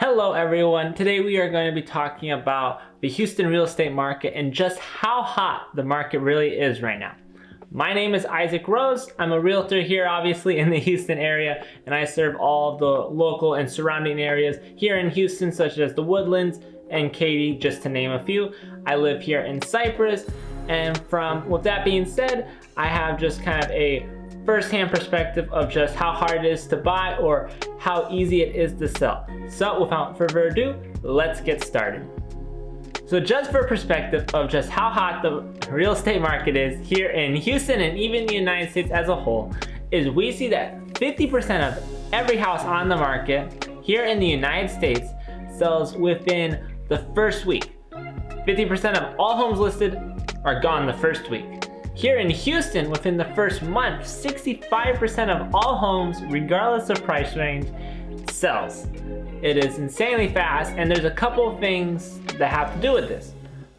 Hello everyone, today we are going to be talking about the Houston real estate market and just how hot the market really is right now. My name is Isaac Rose. I'm a realtor here obviously in the Houston area, and I serve all of the local and surrounding areas here in Houston, such as the Woodlands and Katy, just to name a few. I live here in Cypress, and with that being said, I have just kind of a first-hand perspective of just how hard it is to buy or how easy it is to sell. So without further ado, let's get started. So just for perspective of just how hot the real estate market is here in Houston and even the United States as a whole, is we see that 50% of every house on the market here in the United States sells within the first week. 50% of all homes listed are gone the first week. Here in Houston, within the first month, 65% of all homes, regardless of price range, sells. It is insanely fast, and there's a couple of things that have to do with this.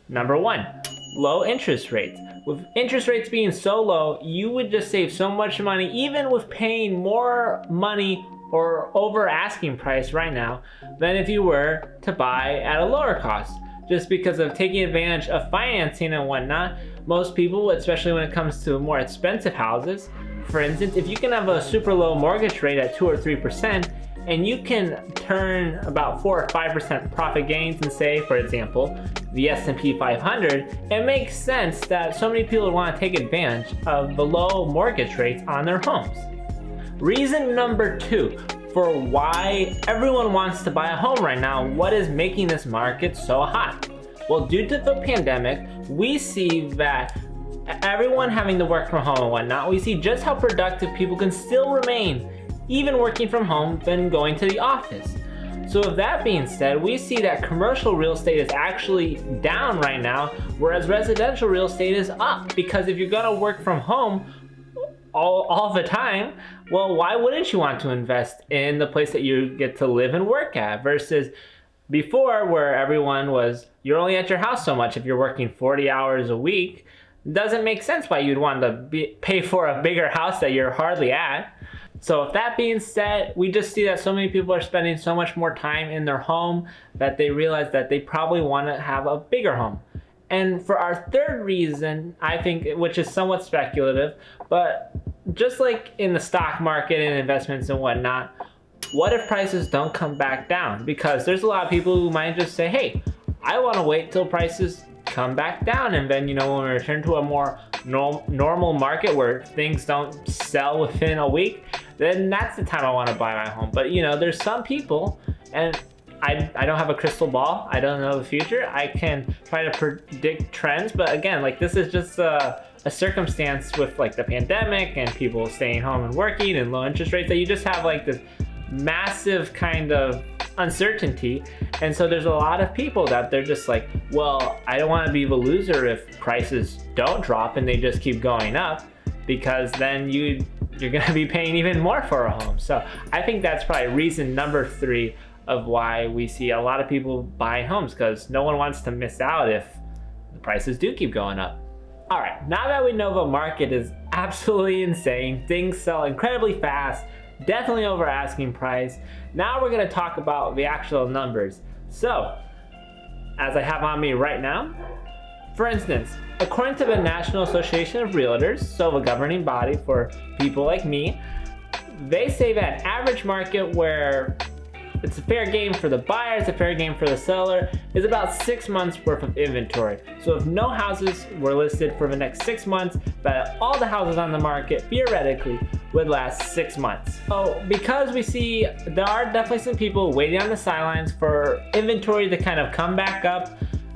Number one, low interest rates. With interest rates being so low, you would just save so much money, even with paying more money or over asking price right now, than if you were to buy at a lower cost. Just because of taking advantage of financing and whatnot, most people, especially when it comes to more expensive houses, for instance, if you can have a super low mortgage rate at 2 or 3%, and you can turn about 4 or 5% profit gains in, say, for example, the S&P 500, it makes sense that so many people want to take advantage of the low mortgage rates on their homes. Reason number two for why everyone wants to buy a home right now, what is making this market so hot? Well, due to the pandemic, we see that everyone having to work from home and whatnot, we see just how productive people can still remain even working from home than going to the office. So with that being said, we see that commercial real estate is actually down right now, whereas residential real estate is up, because if you're gonna work from home all the time, well, why wouldn't you want to invest in the place that you get to live and work at, versus before where everyone was, you're only at your house so much if you're working 40 hours a week. It doesn't make sense why you'd want to pay for a bigger house that you're hardly at. So with that being said, we just see that so many people are spending so much more time in their home that they realize that they probably want to have a bigger home. And for our third reason, I think, which is somewhat speculative, but just like in the stock market and investments and whatnot, what if prices don't come back down? Because there's a lot of people who might just say, hey, I want to wait till prices come back down, and then, when we return to a more normal market where things don't sell within a week, then that's the time I want to buy my home. But there's some people, and I don't have a crystal ball, I don't know the future, I can try to predict trends, but again, this is just a circumstance with the pandemic and people staying home and working and low interest rates, that you just have this massive kind of uncertainty. And so there's a lot of people that they're just like, well, I don't want to be the loser if prices don't drop and they just keep going up, because then you're going to be paying even more for a home. So I think that's probably reason number three of why we see a lot of people buying homes, because no one wants to miss out if the prices do keep going up. All right, now that we know the market is absolutely insane, things sell incredibly fast, definitely over asking price, now we're going to talk about the actual numbers. So, as I have on me right now, for instance, according to the National Association of Realtors, so the governing body for people like me, they say that average market where it's a fair game for the buyer, it's a fair game for the seller, is about 6 months worth of inventory. So if no houses were listed for the next 6 months, that all the houses on the market theoretically would last 6 months. So because we see there are definitely some people waiting on the sidelines for inventory to kind of come back up,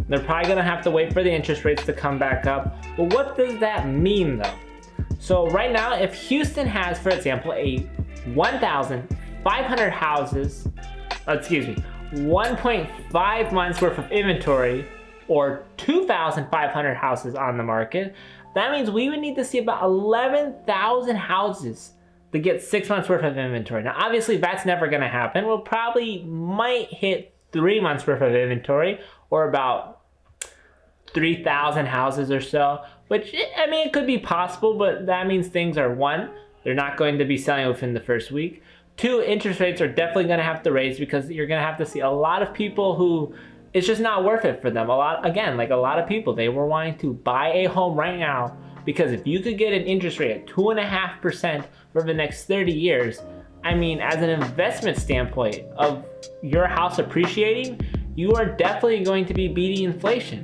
they're probably gonna have to wait for the interest rates to come back up. But what does that mean though? So right now, if Houston has, for example, a 1,500 houses, 1.5 months worth of inventory, or 2,500 houses on the market, that means we would need to see about 11,000 houses to get 6 months worth of inventory. Now, obviously that's never gonna happen. We'll probably might hit 3 months worth of inventory, or about 3,000 houses or so, which, it could be possible, but that means things are, one, they're not going to be selling within the first week. Two, interest rates are definitely going to have to raise because you're going to have to see a lot of people who it's just not worth it for them. A lot of people, they were wanting to buy a home right now because if you could get an interest rate at 2.5% for the next 30 years, I mean, as an investment standpoint of your house appreciating, you are definitely going to be beating inflation.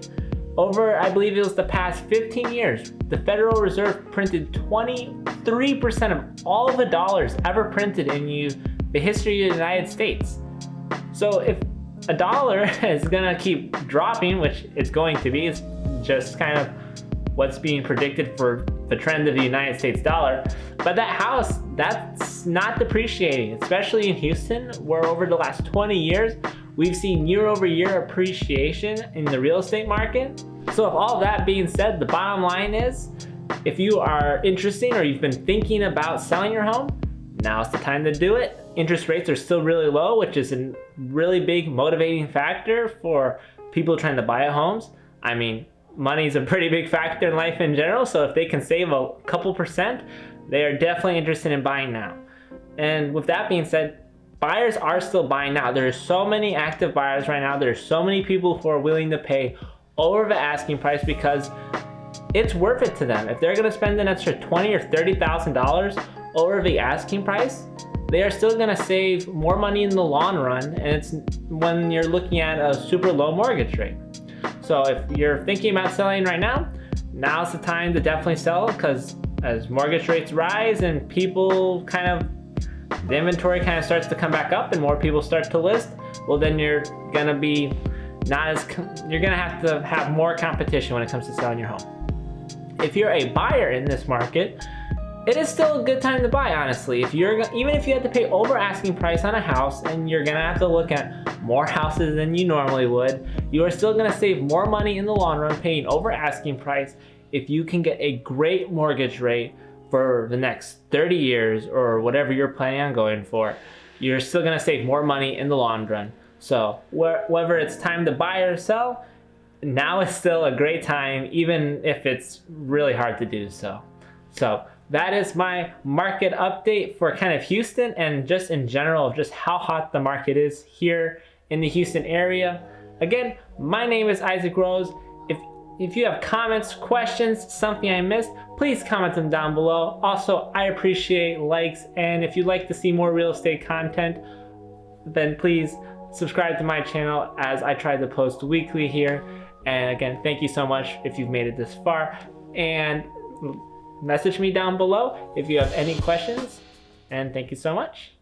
Over, I believe it was the past 15 years, the Federal Reserve printed 23% of all of the dollars ever printed in the history of the United States. So if a dollar is gonna keep dropping, which it's going to be, it's just kind of what's being predicted for the trend of the United States dollar. But that house, that's not depreciating, especially in Houston, where over the last 20 years, we've seen year-over-year appreciation in the real estate market. So with all that being said, the bottom line is, if you are interested or you've been thinking about selling your home, now's the time to do it. Interest rates are still really low, which is a really big motivating factor for people trying to buy homes. I mean, money is a pretty big factor in life in general, so if they can save a couple percent, they are definitely interested in buying now. And with that being said, buyers are still buying now. There are so many active buyers right now. There are so many people who are willing to pay over the asking price because it's worth it to them. If they're going to spend an extra $20,000 or $30,000 over the asking price, they are still going to save more money in the long run, and it's when you're looking at a super low mortgage rate. So if you're thinking about selling right now, now's the time to definitely sell, because as mortgage rates rise and people the inventory kind of starts to come back up and more people start to list, well then you're gonna have to have more competition when it comes to selling your home. If you're a buyer in this market, it is still a good time to buy, honestly. Even if you had to pay over asking price on a house and you're gonna have to look at more houses than you normally would, you are still gonna save more money in the long run paying over asking price if you can get a great mortgage rate for the next 30 years or whatever you're planning on going for. You're still gonna save more money in the long run. So whether it's time to buy or sell, now is still a great time, even if it's really hard to do so. So that is my market update for kind of Houston and just in general of just how hot the market is here in the Houston area. Again, my name is Isaac Rose. If you have comments, questions, something I missed, please comment them down below. Also, I appreciate likes, and if you'd like to see more real estate content, then please subscribe to my channel as I try to post weekly here. And again, thank you so much if you've made it this far. And message me down below if you have any questions. And thank you so much.